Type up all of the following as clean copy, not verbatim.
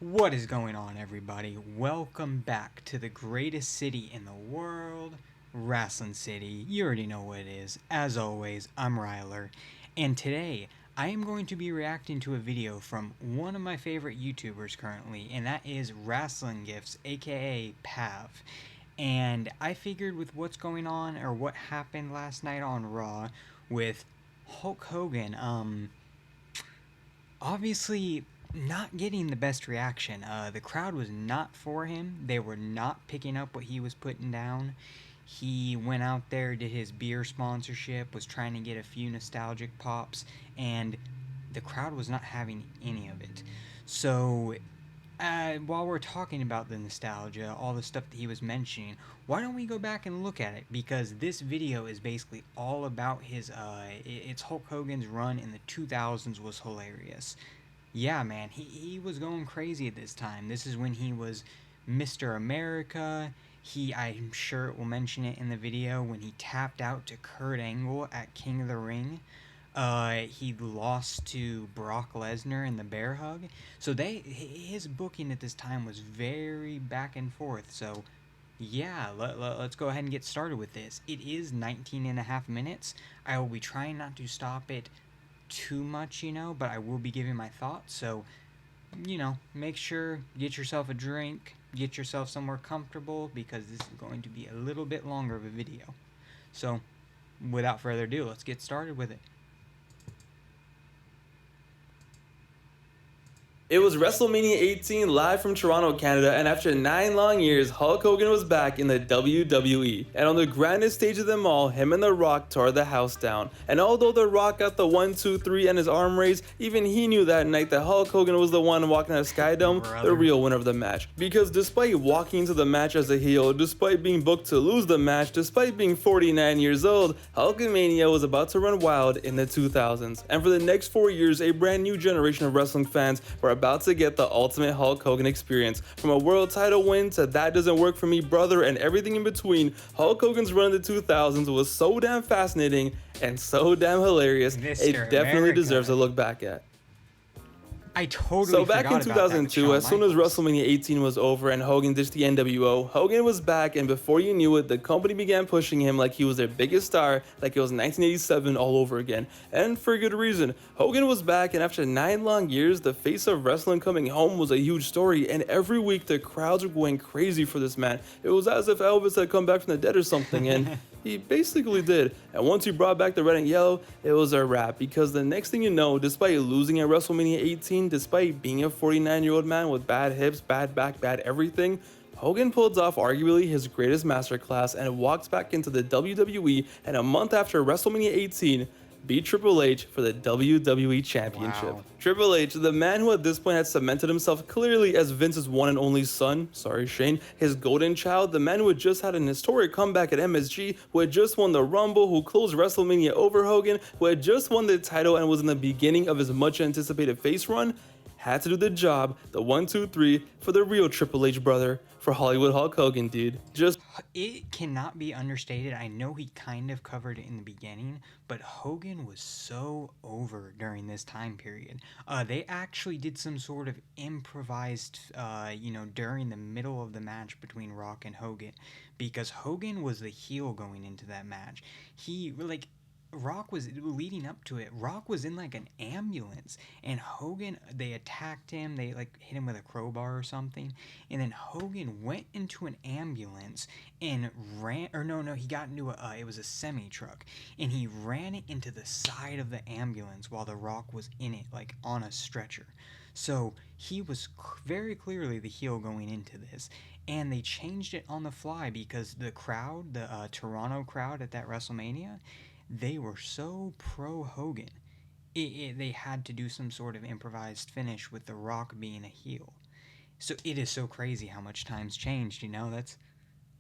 What is going on, everybody? Welcome back to the greatest city in the world, Wrestling City. You already know what it is. As always, I'm Ryler, and today I am going to be reacting to a video from one of my favorite YouTubers currently, and that is Wrestling Gifts, aka Pav. And I figured with what's going on, or what happened last night on Raw with Hulk Hogan, obviously not getting the best reaction. The crowd was not for him. They were not picking up what he was putting down. He went out there, did his beer sponsorship, was trying to get a few nostalgic pops, and the crowd was not having any of it. So, while we're talking about the nostalgia, all the stuff that he was mentioning, why don't we go back and look at it? Because this video is basically all about his, it's Hulk Hogan's run in the 2000s was hilarious. Yeah, man, he was going crazy at this time. This is when he was Mr. America. I'm sure it will mention it in the video, when he tapped out to Kurt Angle at King of the Ring. He lost to Brock Lesnar in the bear hug. So his booking at this time was very back and forth. So yeah, let's go ahead and get started with this. It is 19 and a half minutes. I will be trying not to stop it too much, but I will be giving my thoughts. So, make sure, get yourself a drink, get yourself somewhere comfortable, because this is going to be a little bit longer of a video. So, without further ado, let's get started with it. It was WrestleMania 18 live from Toronto, Canada, and after 9 long years, Hulk Hogan was back in the WWE. And on the grandest stage of them all, him and The Rock tore the house down. And although The Rock got the 1, 2, 3 and his arm raised, even he knew that night that Hulk Hogan was the one walking out of Skydome, the real winner of the match. Because despite walking into the match as a heel, despite being booked to lose the match, despite being 49 years old, Hulkamania was about to run wild in the 2000s. And for the next 4 years, a brand new generation of wrestling fans were about to get the ultimate Hulk Hogan experience. From a world title win to that doesn't work for me brother and everything in between, Hulk Hogan's run in the 2000s was so damn fascinating and so damn hilarious, it definitely deserves a look back at. I totally So back in forgot about that with 2002, Shawn as soon as Michaels. WrestleMania 18 was over and Hogan ditched the NWO, Hogan was back, and before you knew it, the company began pushing him like he was their biggest star, like it was 1987 all over again. And for good reason. Hogan was back, and after 9 long years, the face of wrestling coming home was a huge story, and every week the crowds were going crazy for this man. It was as if Elvis had come back from the dead or something, and he basically did. And once he brought back the red and yellow, it was a wrap, because the next thing you know, despite losing at WrestleMania 18, despite being a 49-year-old man with bad hips, bad back, bad everything, Hogan pulled off arguably his greatest masterclass and walked back into the WWE, and a month after WrestleMania 18, beat Triple H for the WWE Championship. Wow. Triple H, the man who at this point had cemented himself clearly as Vince's one and only son, sorry Shane, his golden child, the man who had just had an historic comeback at MSG, who had just won the Rumble, who closed WrestleMania over Hogan, who had just won the title and was in the beginning of his much anticipated face run, had to do the job, the 1, 2, 3, for the real Triple H brother, for Hollywood Hulk Hogan, dude. It cannot be understated. I know he kind of covered it in the beginning, but Hogan was so over during this time period. They actually did some sort of improvised, during the middle of the match between Rock and Hogan, because Hogan was the heel going into that match. Rock was leading up to it. Rock was in like an ambulance, and Hogan, they attacked him. They hit him with a crowbar or something, and then Hogan went into an ambulance and ran. Or no, he got into it was a semi truck, and he ran it into the side of the ambulance while the Rock was in it, like on a stretcher. So he was very clearly the heel going into this. And they changed it on the fly because the crowd, the Toronto crowd at that WrestleMania, they were so pro Hogan. They had to do some sort of improvised finish with The Rock being a heel. So it is so crazy how much times changed, That's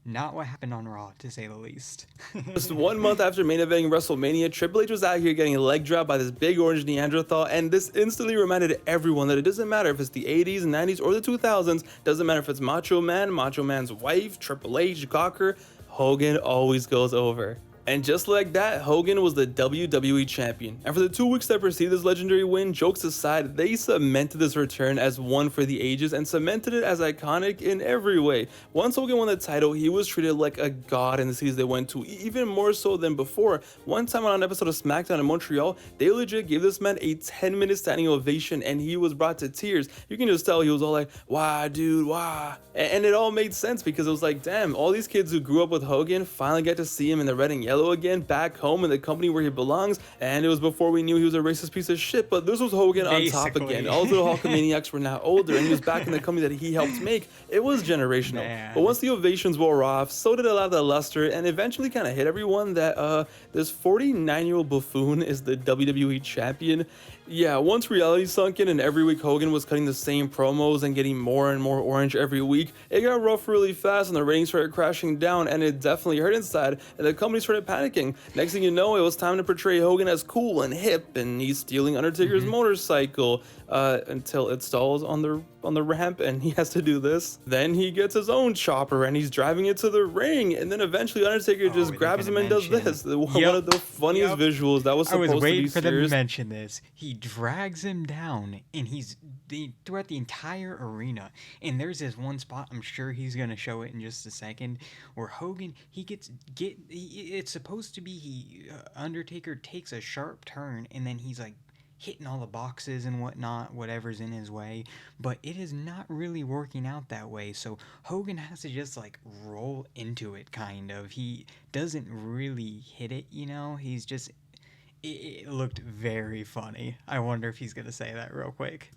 not what happened on Raw, to say the least. Just 1 month after main eventing WrestleMania, Triple H was out here getting a leg drop by this big orange Neanderthal, and this instantly reminded everyone that it doesn't matter if it's the 80s, 90s, or the 2000s, doesn't matter if it's Macho Man, Macho Man's wife, Triple H, Gawker, Hogan always goes over. And just like that, Hogan was the WWE champion. And for the 2 weeks that preceded this legendary win, jokes aside, they cemented this return as one for the ages and cemented it as iconic in every way. Once Hogan won the title, he was treated like a god in the cities they went to, even more so than before. One time on an episode of SmackDown in Montreal, they legit gave this man a 10-minute standing ovation and he was brought to tears. You can just tell he was all like, "Why, dude, why?" And it all made sense because it was like, damn, all these kids who grew up with Hogan finally get to see him in the red and yellow again, back home in the company where he belongs. And it was before we knew he was a racist piece of shit, but this was Hogan on top again. All the Hulkamaniacs were now older and he was back in the company that he helped make. It was generational. Man. But once the ovations wore off, so did a lot of the luster, and eventually kind of hit everyone that this 49-year-old buffoon is the WWE champion. Yeah, once reality sunk in and every week Hogan was cutting the same promos and getting more and more orange every week, it got rough really fast and the ratings started crashing down, and it definitely hurt inside and the company started panicking. Next thing you know, it was time to portray Hogan as cool and hip and he's stealing Undertaker's motorcycle until it stalls on the ramp and he has to do this. Then he gets his own chopper and he's driving it to the ring, and then eventually Undertaker just grabs him and does this. One of the funniest visuals that was supposed to be serious. I was waiting for them to mention this. He drags him down and he's throughout the entire arena, and there's this one spot, I'm sure he's gonna show it in just a second, where Hogan it's supposed to be Undertaker takes a sharp turn and then he's like hitting all the boxes and whatnot, whatever's in his way, but it is not really working out that way. So Hogan has to just like roll into it, kind of. He doesn't really hit it, he's just, it looked very funny. I wonder if he's gonna say that real quick.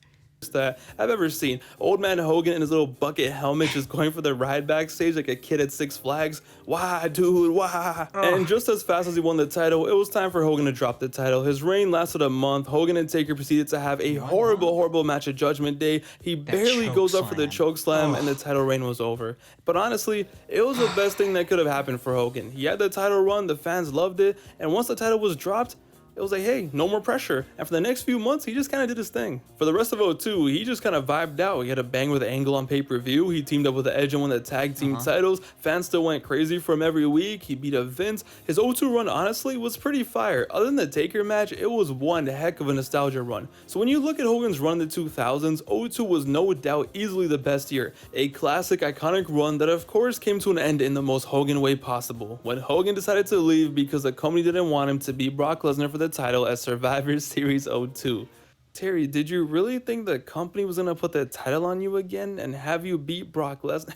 That I've ever seen. Old man Hogan in his little bucket helmet just going for the ride backstage like a kid at Six Flags. Why, dude, why? And just as fast as he won the title, it was time for Hogan to drop the title. His reign lasted a month. Hogan and Taker proceeded to have a horrible match at Judgment Day. He barely goes up for the choke slam and the title reign was over. But honestly, it was the best thing that could have happened for Hogan. He had the title run, the fans loved it, and once the title was dropped, it was like, hey, no more pressure. And for the next few months, he just kind of did his thing. For the rest of 02, he just kind of vibed out. He had a bang with Angle on pay-per-view. He teamed up with the Edge and won the tag team titles. Fans still went crazy for him every week. He beat up Vince. His 02 run, honestly, was pretty fire. Other than the Taker match, it was one heck of a nostalgia run. So when you look at Hogan's run in the 2000s, 02 was no doubt easily the best year. A classic, iconic run that of course came to an end in the most Hogan way possible, when Hogan decided to leave because the company didn't want him to beat Brock Lesnar for the title at Survivor Series 02. Terry, did you really think the company was gonna put the title on you again and have you beat Brock Lesnar?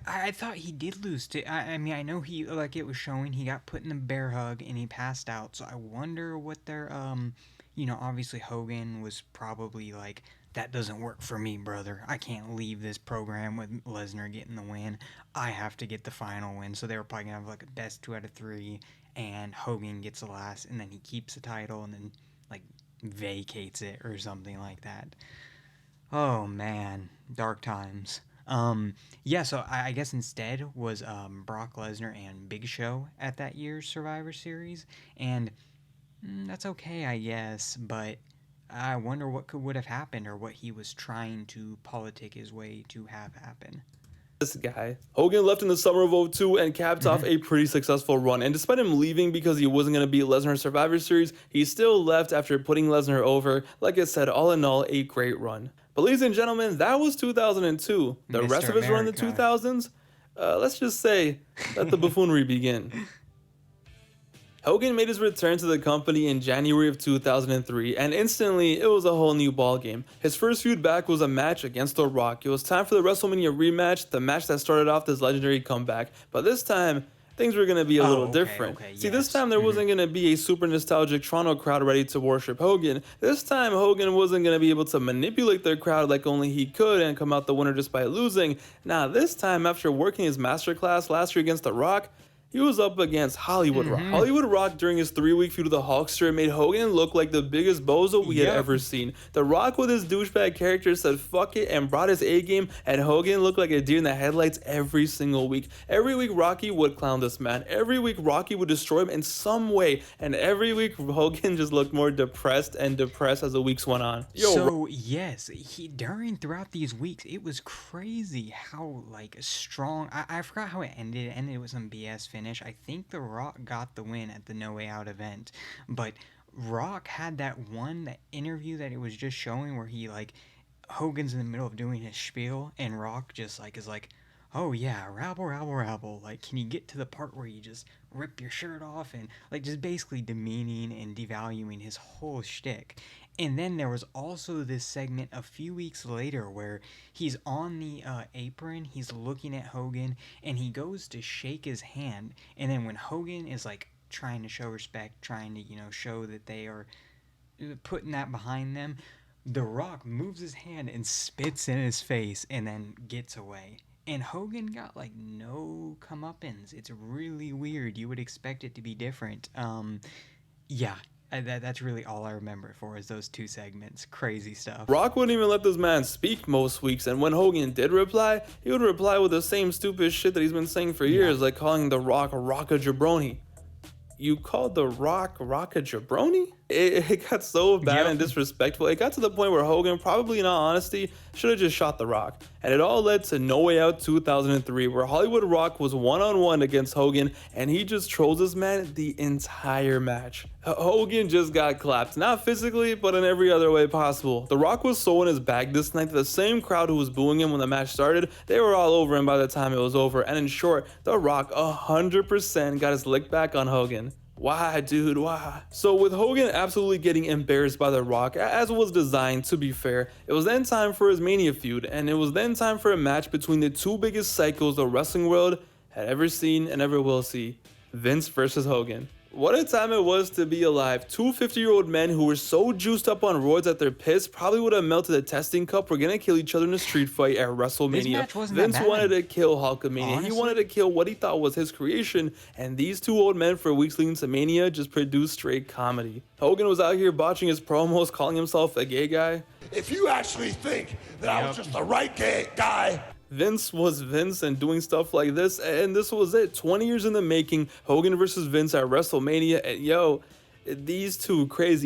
I thought he did lose to. I mean, I know he, like it was showing, he got put in a bear hug and he passed out. So I wonder what their obviously Hogan was probably like, that doesn't work for me, brother. I can't leave this program with Lesnar getting the win. I have to get the final win. So they were probably gonna have like a best 2 out of 3, and Hogan gets the last, and then he keeps the title, and then like vacates it or something like that. Oh man, dark times. Yeah, so I guess instead was Brock Lesnar and Big Show at that year's Survivor Series, and that's okay, I guess, but I wonder what would have happened, or what he was trying to politic his way to have happen. This guy. Hogan left in the summer of 02 and capped off a pretty successful run. And despite him leaving because he wasn't going to beat Lesnar in Survivor Series, he still left after putting Lesnar over. Like I said, all in all, a great run. But ladies and gentlemen, that was 2002. The Mr. rest of his run in the 2000s, let's just say, let the buffoonery begin. Hogan made his return to the company in January of 2003, and instantly, it was a whole new ballgame. His first feud back was a match against The Rock. It was time for the WrestleMania rematch, the match that started off this legendary comeback. But this time, things were going to be a little different. See, this time there wasn't going to be a super nostalgic Toronto crowd ready to worship Hogan. This time, Hogan wasn't going to be able to manipulate their crowd like only he could and come out the winner just by losing. Nah, this time, after working his masterclass last year against The Rock, he was up against Hollywood Rock. Hollywood Rock, during his 3-week feud with the Hulkster, made Hogan look like the biggest bozo we had ever seen. The Rock, with his douchebag character, said fuck it and brought his A-game, and Hogan looked like a deer in the headlights every single week. Every week, Rocky would clown this man. Every week, Rocky would destroy him in some way, and every week, Hogan just looked more depressed and depressed as the weeks went on. Yes, throughout these weeks, it was crazy how like strong. I forgot how it ended. It ended with some BS finish. I think The Rock got the win at the No Way Out event, but Rock had that interview that it was just showing where he like Hogan's in the middle of doing his spiel and Rock just like is like, "Oh yeah, rabble, rabble, rabble. Like, can you get to the part where you just rip your shirt off?" And like just basically demeaning and devaluing his whole shtick. And then there was also this segment a few weeks later where he's on the apron, he's looking at Hogan, and he goes to shake his hand. And then when Hogan is like trying to show respect, trying to, show that they are putting that behind them, The Rock moves his hand and spits in his face and then gets away. And Hogan got like no comeuppance. It's really weird. You would expect it to be different. Yeah, that's really all I remember it for is those two segments. Crazy stuff. Rock wouldn't even let this man speak most weeks, and when Hogan did reply, he would reply with the same stupid shit that he's been saying for years, like calling The Rock a jabroni. You called The Rock a jabroni? It got so bad and disrespectful. It got to the point where Hogan, probably in all honesty, should have just shot The Rock. And it all led to No Way Out 2003, where Hollywood Rock was one-on-one against Hogan, and he just trolls this man the entire match. Hogan just got clapped, not physically, but in every other way possible. The Rock was so in his bag this night that the same crowd who was booing him when the match started, they were all over him by the time it was over. And in short, The Rock 100% got his lick back on Hogan. Why, dude, why? So with Hogan absolutely getting embarrassed by The Rock, as was designed, to be fair, it was then time for his Mania feud, and it was then time for a match between the two biggest psychos the wrestling world had ever seen and ever will see, Vince versus Hogan. What a time it was to be alive. Two 50-year-old men who were so juiced up on roids that their piss probably would have melted a testing cup were gonna kill each other in a street fight at WrestleMania. This match wasn't Vince that bad. wanted to kill Hulkamania. Honestly? He wanted to kill what he thought was his creation, and these two old men for weeks leading to Mania just produced straight comedy. Hogan was out here botching his promos, calling himself a gay guy. If you actually think that I was just the right guy. Vince was Vince and doing stuff like this, and this was it. 20 years in the making, Hogan versus Vince at WrestleMania, and yo, these two crazy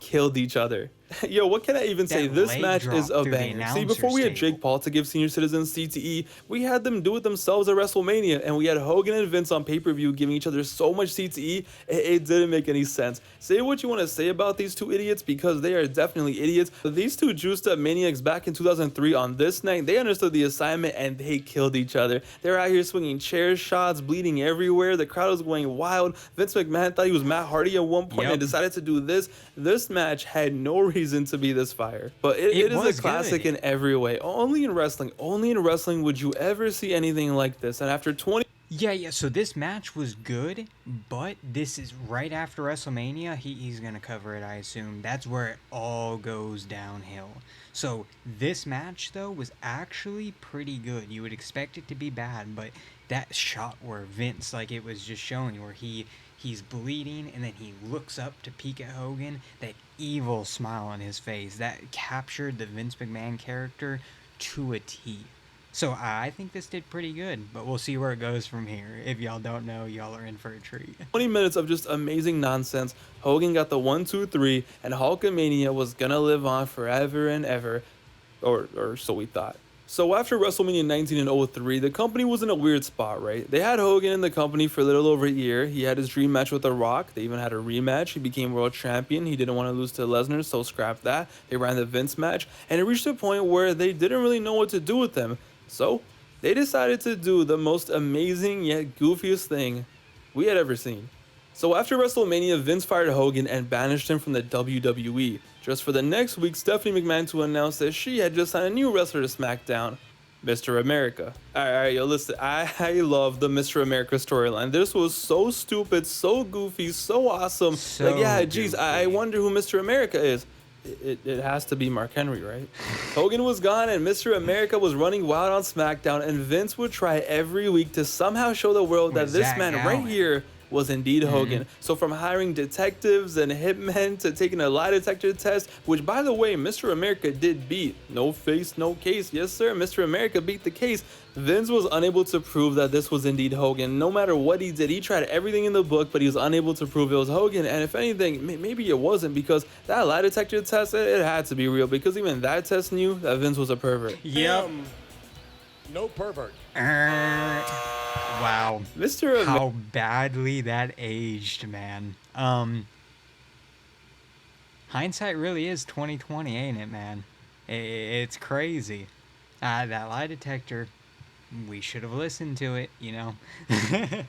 killed each other. Yo, what can I even say? That This leg match drop is a through the banger. See, announcer's before we had table. Jake Paul to give senior citizens CTE, we had them do it themselves at WrestleMania, and we had Hogan and Vince on pay-per-view giving each other so much CTE, it didn't make any sense. Say what you want to say about these two idiots, because they are definitely idiots. But these two juiced up maniacs back in 2003 on this night, they understood the assignment and they killed each other. They were out here swinging chair shots, bleeding everywhere. The crowd was going wild. Vince McMahon thought he was Matt Hardy at one point and decided to do this. This match had no reason to be this fire, but it is was a classic good. in every way. Only in wrestling would you ever see anything like this. And after 20 Yeah, so this match was good, but this is right after WrestleMania. He's going to cover it, I assume. That's where it all goes downhill. So this match, though, was actually pretty good. You would expect it to be bad, but that shot where Vince, like it was just showing, where he's bleeding and then he looks up to peek at Hogan, that evil smile on his face, that captured the Vince McMahon character to a T. So I think this did pretty good, but we'll see where it goes from here. If y'all don't know, y'all are in for a treat. 20 minutes of just amazing nonsense. Hogan got the 1, 2, 3, and Hulkamania was gonna live on forever and ever, or so we thought. So after WrestleMania 19 and 03, the company was in a weird spot, right? They had Hogan in the company for a little over a year. He had his dream match with The Rock. They even had a rematch. He became world champion. He didn't want to lose to Lesnar, so scrapped that. They ran the Vince match, and it reached a point where they didn't really know what to do with him. So they decided to do the most amazing yet goofiest thing we had ever seen. So after WrestleMania, Vince fired Hogan and banished him from the WWE. Just for the next week, Stephanie McMahon to announce that she had just signed a new wrestler to SmackDown, Mr. America. Alright, yo, listen, I love the Mr. America storyline. This was so stupid, so goofy, so awesome. So like, yeah, geez, goofy. I wonder who Mr. America is. It has to be Mark Henry, right? Hogan was gone and Mr. America was running wild on SmackDown, and Vince would try every week to somehow show the world that With this Zach man Allen. right here was indeed Hogan. So from hiring detectives and hitmen to taking a lie detector test, which by the way, Mr. America did beat. No face, no case. Yes, sir, Mr. America beat the case. Vince was unable to prove that this was indeed Hogan. No matter what he did, he tried everything in the book, but he was unable to prove it was Hogan. And if anything, maybe it wasn't, because that lie detector test, it had to be real, because even that test knew that Vince was a pervert. Yep. No pervert. Wow. Mr. How badly that aged, man. Hindsight really is 2020, ain't it, man? It's crazy. That lie detector, we should have listened to it, you know?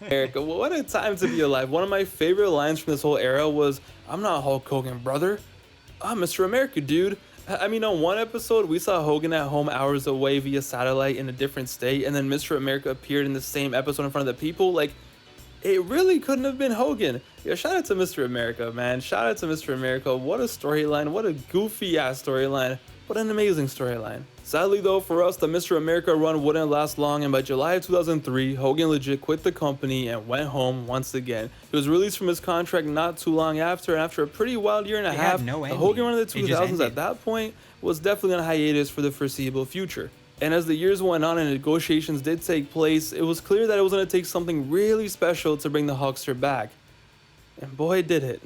America, what a time to be alive. One of my favorite lines from this whole era was, "I'm not Hulk Hogan, brother. I'm Mr. America, dude." I mean, on one episode, we saw Hogan at home hours away via satellite in a different state, and then Mr. America appeared in the same episode in front of the people. Like, it really couldn't have been Hogan. Yo, shout out to Mr. America, man. Shout out to Mr. America. What a storyline. What a goofy ass storyline. What an amazing storyline. Sadly though, for us, the Mr. America run wouldn't last long, and by July of 2003, Hogan legit quit the company and went home once again. He was released from his contract not too long after, and after a pretty wild year and a half, no the Hogan run of the ending. It just 2000s at ended. that point was definitely on hiatus for the foreseeable future. And as the years went on and negotiations did take place, it was clear that it was going to take something really special to bring the Hulkster back. And boy, did it.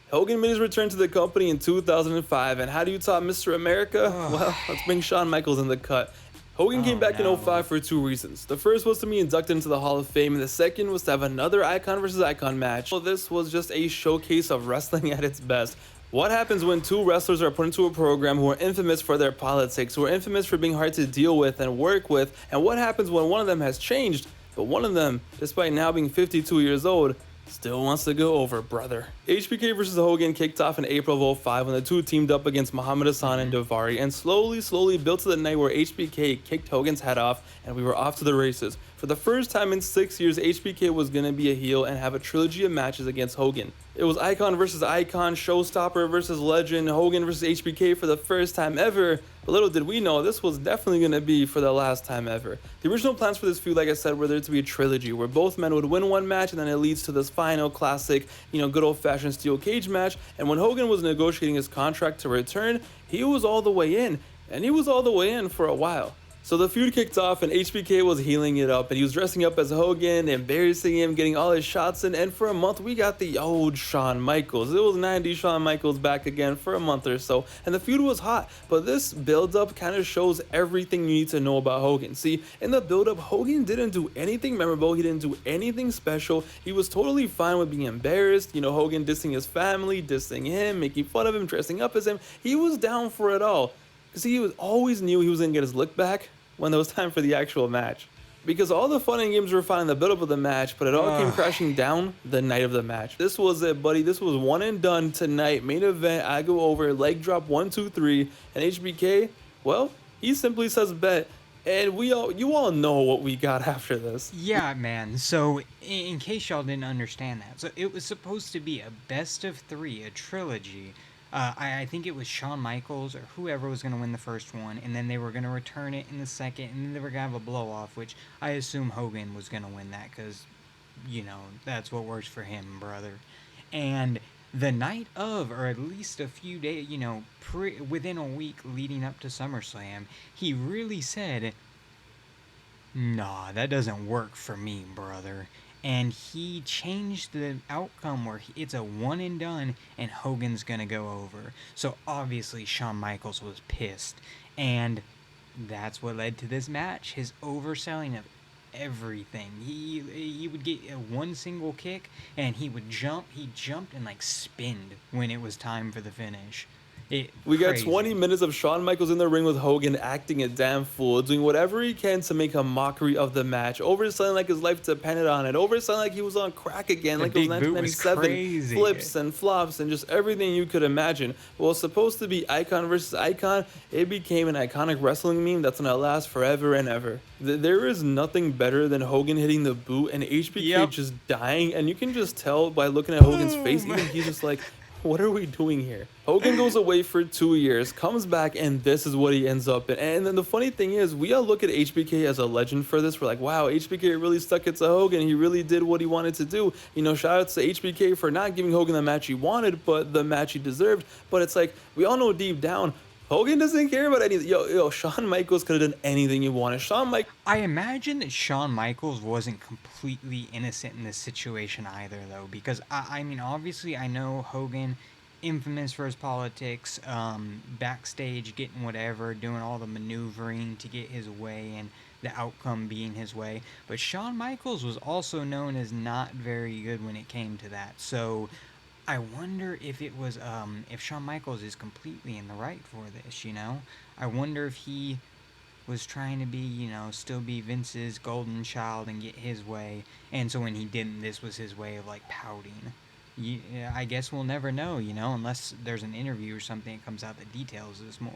Hogan made his return to the company in 2005, and how do you top Mr. America? Well, let's bring Shawn Michaels in the cut. Hogan came back in 05 for two reasons. The first was to be inducted into the Hall of Fame, and the second was to have another icon versus icon match. So this was just a showcase of wrestling at its best. What happens when two wrestlers are put into a program who are infamous for their politics, who are infamous for being hard to deal with and work with, and what happens when one of them has changed, but one of them, despite now being 52 years old, still wants to go over, brother. HBK vs. Hogan kicked off in April of 05 when the two teamed up against Muhammad Hassan and Daivari, and slowly built to the night where HBK kicked Hogan's head off and we were off to the races. For the first time in 6 years, HBK was going to be a heel and have a trilogy of matches against Hogan. It was icon versus icon, showstopper versus legend, Hogan versus HBK for the first time ever. But little did we know, this was definitely going to be for the last time ever. The original plans for this feud, like I said, were there to be a trilogy where both men would win one match and then it leads to this final classic, good old-fashioned steel cage match. And when Hogan was negotiating his contract to return, he was all the way in. And he was all the way in for a while. So the feud kicked off and HBK was healing it up, and he was dressing up as Hogan, embarrassing him, getting all his shots in, and for a month we got the old Shawn Michaels. It was 90s Shawn Michaels back again for a month or so, and the feud was hot, but this build-up kind of shows everything you need to know about Hogan. See, in the build-up, Hogan didn't do anything memorable, he didn't do anything special, he was totally fine with being embarrassed, Hogan dissing his family, dissing him, making fun of him, dressing up as him. He was down for it all, because he always knew he was going to get his look back when it was time for the actual match. Because all the fun and games were fine in the build-up of the match, but it all came crashing down the night of the match. This was it, buddy. This was one and done tonight. Main event, I go over, leg drop 1, 2, 3, and HBK, well, he simply says bet. And you all know what we got after this. Yeah, man. So, in case y'all didn't understand that, so it was supposed to be a best of 3, a trilogy. I think it was Shawn Michaels or whoever was going to win the first one, and then they were going to return it in the second, and then they were going to have a blow-off, which I assume Hogan was going to win that because, that's what works for him, brother. And the night of, or at least a few days, within a week leading up to SummerSlam, he really said, "Nah, that doesn't work for me, brother." And he changed the outcome where it's a one and done and Hogan's gonna go over. So obviously Shawn Michaels was pissed, and that's what led to this match, his overselling of everything. He would get one single kick and he jumped and spinned when it was time for the finish. We got Crazy. 20 minutes of Shawn Michaels in the ring with Hogan acting a damn fool, doing whatever he can to make a mockery of the match, overselling like his life depended on it, overselling like he was on crack again, like it was big boot was 1997, crazy. flips and flops and just everything you could imagine. What was supposed to be icon versus icon, it became an iconic wrestling meme that's gonna last forever and ever. There is nothing better than Hogan hitting the boot and HBK just dying, and you can just tell by looking at Hogan's face, even he's just like, what are we doing here? Hogan goes away for 2 years, comes back, and this is what he ends up in. And then the funny thing is, we all look at HBK as a legend for this. We're like, wow, HBK really stuck it to Hogan. He really did what he wanted to do. Shout out to HBK for not giving Hogan the match he wanted, but the match he deserved. But it's like, we all know deep down, Hogan doesn't care about anything. Yo, Shawn Michaels could have done anything he wanted. I imagine that Shawn Michaels wasn't completely innocent in this situation either, though, because I mean, obviously, I know Hogan, infamous for his politics, backstage getting whatever, doing all the maneuvering to get his way and the outcome being his way. But Shawn Michaels was also known as not very good when it came to that. So I wonder if it was if Shawn Michaels is completely in the right for this, you know? I wonder if he was trying to be, still be Vince's golden child and get his way. And so when he didn't, this was his way of like pouting. I guess we'll never know, unless there's an interview or something that comes out that details this more.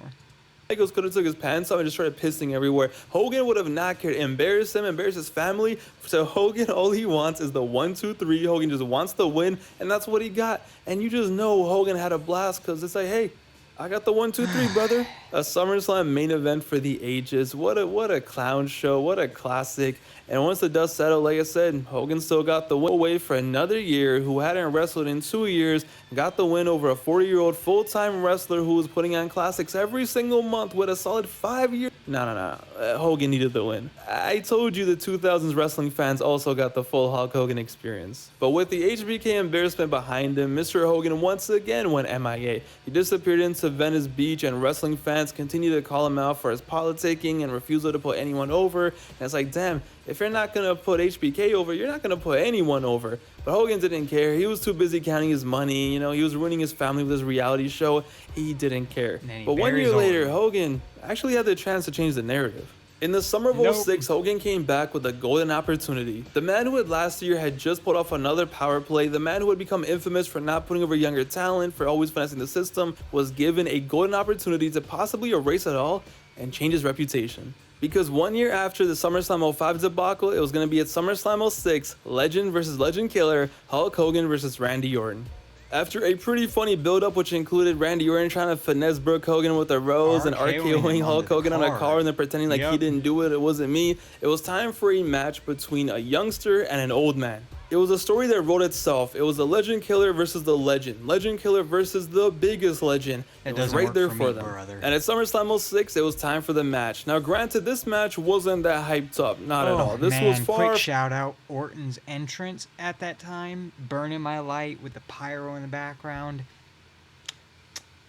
Michaels could have took his pants off and just started pissing everywhere. Hogan would have not cared. Embarrass him, embarrass his family. So Hogan, all he wants is the 1, 2, 3. Hogan just wants the win, and that's what he got. And you just know Hogan had a blast because it's like, hey, I got the 1, 2, 3, brother. A SummerSlam main event for the ages. What a clown show. What a classic. And once the dust settled, like I said, Hogan still got the win away for another year, who hadn't wrestled in 2 years, got the win over a 40-year-old full-time wrestler who was putting on classics every single month with a solid 5 years. No. Hogan needed the win. I told you the 2000s wrestling fans also got the full Hulk Hogan experience. But with the HBK embarrassment behind him, Mr. Hogan once again went MIA. He disappeared into Venice Beach, and wrestling fans continue to call him out for his politicking and refusal to put anyone over. And it's like, damn, if you're not going to put HBK over, you're not going to put anyone over. But Hogan didn't care. He was too busy counting his money. He was ruining his family with his reality show. He didn't care. But 1 year later, Hogan actually had the chance to change the narrative. In the summer of 06, Hogan came back with a golden opportunity. The man who had last year had just pulled off another power play, the man who had become infamous for not putting over younger talent, for always finessing the system, was given a golden opportunity to possibly erase it all and change his reputation. Because 1 year after the SummerSlam 05 debacle, it was going to be at SummerSlam 06, Legend versus Legend Killer, Hulk Hogan versus Randy Orton. After a pretty funny build-up, which included Randy Orton trying to finesse Brooke Hogan with a rose and RKOing Hulk Hogan on a car and then pretending like he didn't do it, it wasn't me, it was time for a match between a youngster and an old man. It was a story that wrote itself. It was the Legend Killer versus the Legend. Legend Killer versus the biggest legend. It was right there for them. And at SummerSlam 06, it was time for the match. Now, granted, this match wasn't that hyped up. Not at all. This was far... Quick shout out, Orton's entrance at that time. Burning My Light with the pyro in the background.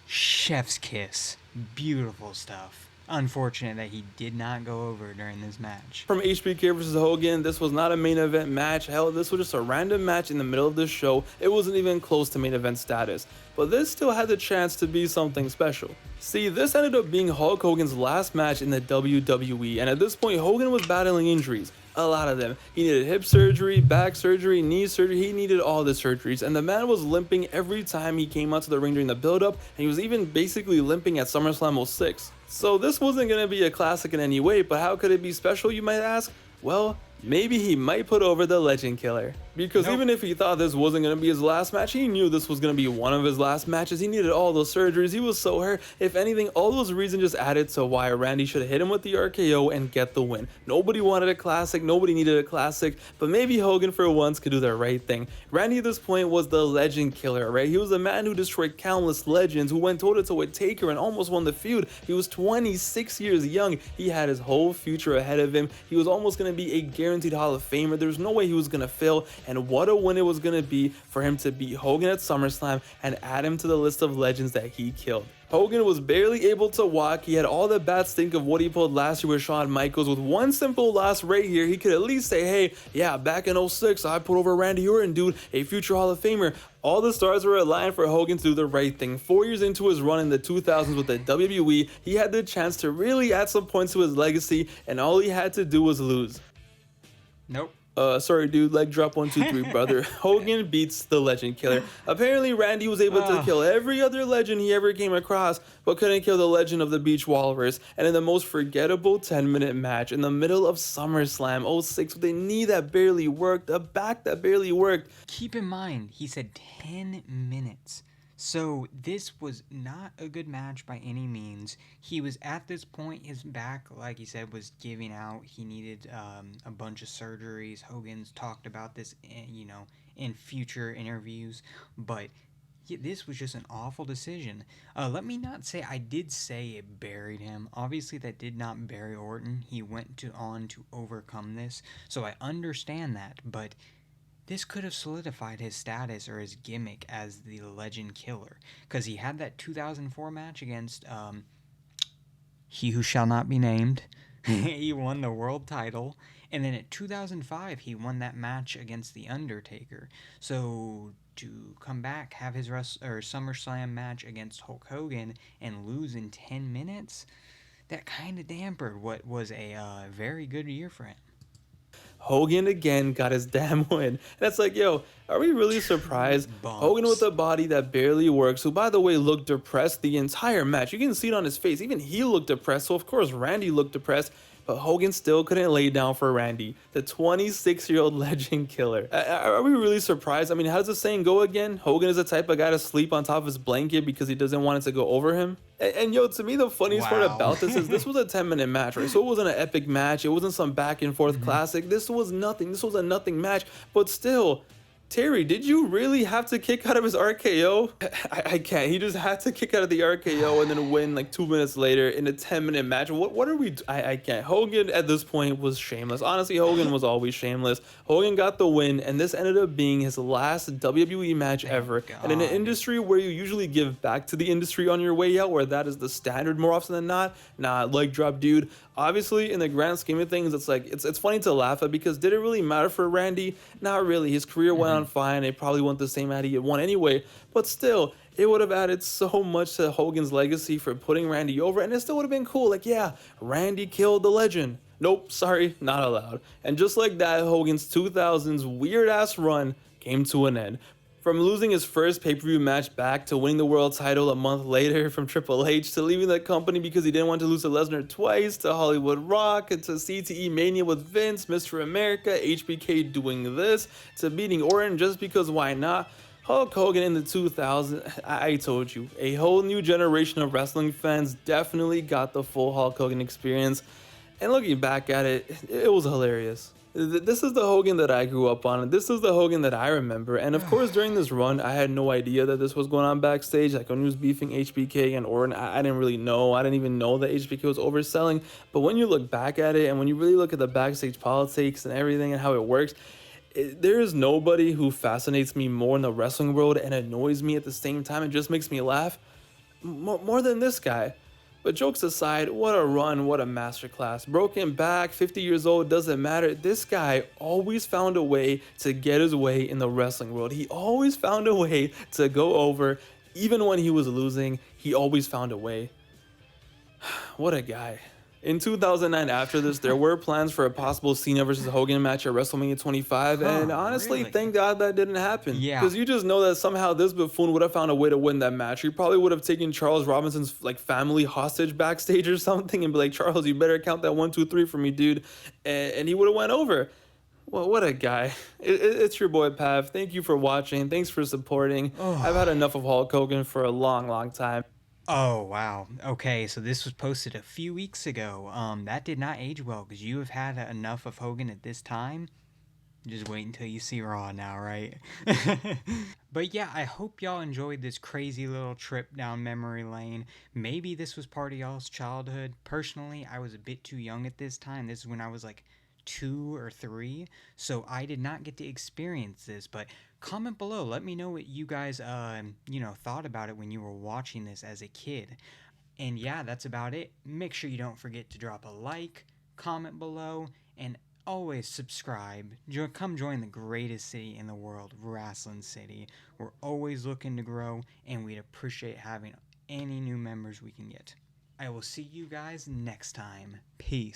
Chef's kiss. Beautiful stuff. Unfortunate that he did not go over during this match. From HBK versus Hogan, this was not a main event match. Hell, this was just a random match in the middle of the show. It wasn't even close to main event status. But this still had the chance to be something special. See, this ended up being Hulk Hogan's last match in the WWE, and at this point, Hogan was battling injuries. A lot of them. He needed hip surgery, back surgery, knee surgery. He needed all the surgeries, and the man was limping every time he came out to the ring during the build-up, and he was even basically limping at SummerSlam 06. So this wasn't going to be a classic in any way, but how could it be special, you might ask? Well, maybe he might put over the Legend Killer. Because even if he thought this wasn't going to be his last match, he knew this was going to be one of his last matches. He needed all those surgeries. He was so hurt. If anything, all those reasons just added to why Randy should have hit him with the RKO and get the win. Nobody wanted a classic. Nobody needed a classic. But maybe Hogan for once could do the right thing. Randy at this point was the Legend Killer, right? He was a man who destroyed countless legends, who went toe-to-toe with Taker and almost won the feud. He was 26 years young. He had his whole future ahead of him. He was almost going to be a guaranteed Hall of Famer. There was no way he was going to fail. And what a win it was going to be for him to beat Hogan at SummerSlam and add him to the list of legends that he killed. Hogan was barely able to walk. He had all the bad stink of what he pulled last year with Shawn Michaels. With one simple loss right here, he could at least say, hey, yeah, back in 06, I put over Randy Orton, dude, a future Hall of Famer. All the stars were aligned for Hogan to do the right thing. 4 years into his run in the 2000s with the WWE, he had the chance to really add some points to his legacy, and all he had to do was lose. Nope. Sorry, dude, leg drop 1, 2, 3, brother. Hogan beats the Legend Killer. Apparently, Randy was able to kill every other legend he ever came across, but couldn't kill the legend of the Beach Walrus. And in the most forgettable 10-minute match in the middle of SummerSlam 06 with a knee that barely worked, a back that barely worked. Keep in mind, he said 10 minutes. So this was not a good match by any means. He was at this point, his back, like he said, was giving out. He needed a bunch of surgeries. Hogan's talked about this, in future interviews. But this was just an awful decision. Let me not say, I did say it buried him. Obviously, that did not bury Orton. He went on to overcome this. So I understand that, but This could have solidified his status or his gimmick as the legend killer, because he had that 2004 match against he who shall not be named. He won the world title, and then in 2005 he won that match against the Undertaker. So to come back, have his SummerSlam match against Hulk Hogan and lose in 10 minutes, that kind of dampened what was a very good year for him. Hogan again got his damn win. And it's like, yo, are we really surprised? Hogan with Bumps. a body that barely works, who by the way looked depressed the entire match. You can see it on his face. Even he looked depressed. So of course Randy looked depressed. But Hogan still couldn't lay down for Randy, the 26-year-old legend killer. Are we really surprised? I mean, how does the saying go again? Hogan is the type of guy to sleep on top of his blanket because he doesn't want it to go over him. And yo, to me, the funniest part Wow. about this was a 10-minute match, right? So it wasn't an epic match. It wasn't some back and forth classic. This was nothing. This was a nothing match. But still, Terry, did you really have to kick out of his RKO? I can't. He just had to kick out of the RKO and then win like 2 minutes later in a 10-minute match. What are we? I can't. Hogan at this point was shameless. Honestly, Hogan was always shameless. Hogan got the win, and this ended up being his last WWE match ever. And in an God. industry where you usually give back to the industry on your way out, where that is the standard more often than not, nah, leg drop, dude. Obviously, in the grand scheme of things, it's like it's funny to laugh at because did it really matter for Randy? Not really. His career went on fine. It probably went the same had he won anyway. But still, it would have added so much to Hogan's legacy for putting Randy over, and it still would have been cool. Like, yeah, Randy killed the legend. Nope, sorry, not allowed. And just like that, Hogan's 2000s weird ass run came to an end. From losing his first pay-per-view match back to winning the world title a month later from Triple H to leaving the company because he didn't want to lose to Lesnar twice to Hollywood Rock to CTE Mania with Vince, Mr. America, HBK doing this to beating Orton just because why not? Hulk Hogan in the 2000s, I told you, a whole new generation of wrestling fans definitely got the full Hulk Hogan experience. And looking back at it, it was hilarious. This is the Hogan that I grew up on. This is the Hogan that I remember. And of course, during this run, I had no idea that this was going on backstage. Like when he was beefing HBK and Orton, I didn't really know. I didn't even know that HBK was overselling. But when you look back at it and when you really look at the backstage politics and everything and how it works, there is nobody who fascinates me more in the wrestling world and annoys me at the same time and just makes me laugh more than this guy. But jokes aside, what a run, what a masterclass. Broken back, 50 years old, doesn't matter. This guy always found a way to get his way in the wrestling world. He always found a way to go over. Even when he was losing, he always found a way. What a guy. In 2009, after this, there were plans for a possible Cena versus Hogan match at WrestleMania 25, and honestly, Really? thank God that didn't happen. Yeah. Because you just know that somehow this buffoon would have found a way to win that match. He probably would have taken Charles Robinson's like family hostage backstage or something and be like, Charles, you better count that 1, 2, 3 for me, dude. And he would have went over. Well, what a guy. It's your boy, Pav. Thank you for watching. Thanks for supporting. I've had enough of Hulk Hogan for a long, long time. Oh, wow. Okay, so this was posted a few weeks ago. That did not age well because you have had enough of Hogan at this time. Just wait until you see Raw now, right? But yeah, I hope y'all enjoyed this crazy little trip down memory lane. Maybe this was part of y'all's childhood. Personally, I was a bit too young at this time. This is when I was like 2 or 3, so I did not get to experience this. But comment below, let me know what you guys thought about it when you were watching this as a kid. And yeah, that's about it. Make sure you don't forget to drop a like, comment below, and always subscribe. Come join the greatest city in the world, Wrestling City. We're always looking to grow, and we'd appreciate having any new members we can get. I will see you guys next time. Peace.